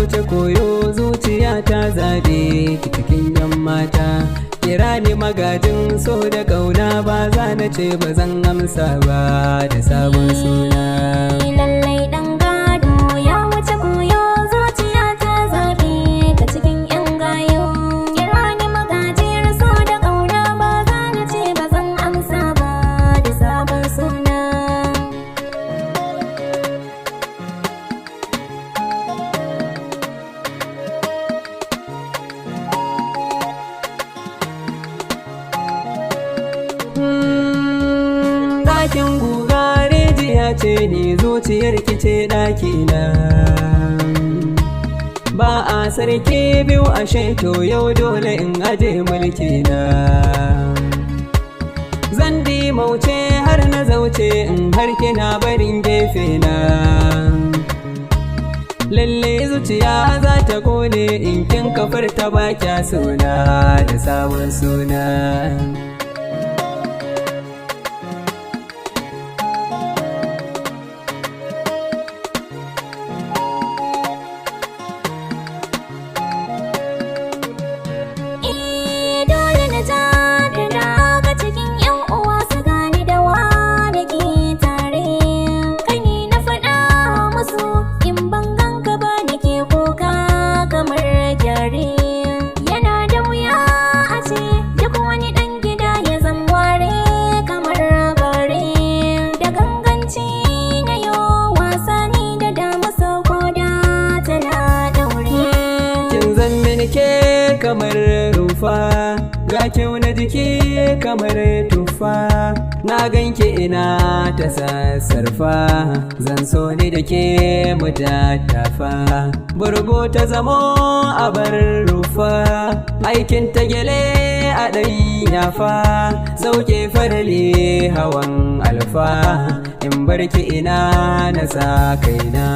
wuce koyo zuciya ta zabe ki cikin yan mata. Kira ni magajin so da kauna ba za na ce ba zan amsa ba da sabon suna. Lallai dan gado ya wuce koyo zuciya ta zabe ka cikin yan gayo. Kira ni magajiyar so da kauna ba za na ce ba zan amsa ba da sabon suna. Ɗakin guga rijiya ce ni zuciyar ki ce ɗakina. Ba a sarki biyu a to yau dole in aje mulkina. Zan mauce har na zauce in har kina barin gefe na. Lalle zuciya za ta kone in kin kafar ta ba kya suna da sabon suna. Kamar rufa ga kyau na jiki kamar tufa, na ganke ina ta sassarfa, zan so ni da ke mu tattafa. Burgo ta zamo a bar rufa, aikin ta gele a ɗan yafa, sauke farali hawan alfa, in barki ina na sa kaina.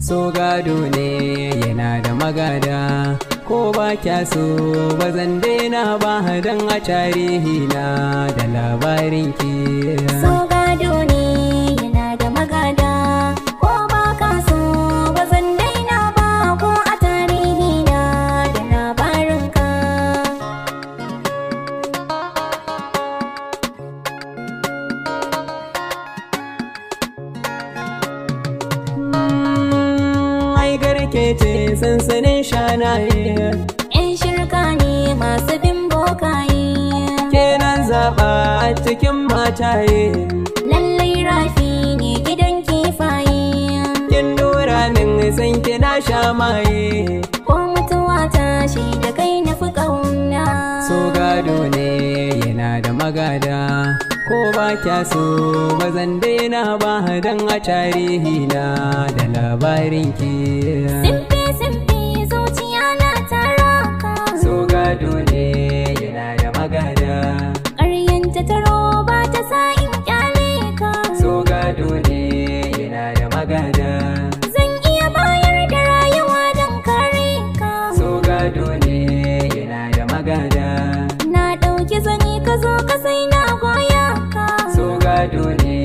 So gado ne yana da magada, ko ba kya so ba zan daina ba dan a tarihi na da labarin ki. So gado ne yana da magada, ko ba ka so ba zan daina ba ko a tarihi na da labarin ka. Garke ce sansanin shanaye, yan shirka ne masu bin bokaye, kenan zaɓa a cikin mataye. Lallai rafi ne gidan kifaye, kin dora min san kina sha maye, ko mutuwa ta shi da kai na fi ƙauna. So gado ne yana da magada, ko ba kya so ba zan daina ba dan a tarihi na da labarin ki. Simfe simfe zuciya na tara ka, so gado ne yana da magada, ƙaryanta taro ba ta sa in kyale ka. So gado ne yana da magada, zan iya bayar da rayuwa don kare ka. So gado ne yana da magada, na ɗauki zani ka zo ka sai na goya ka. So gado ne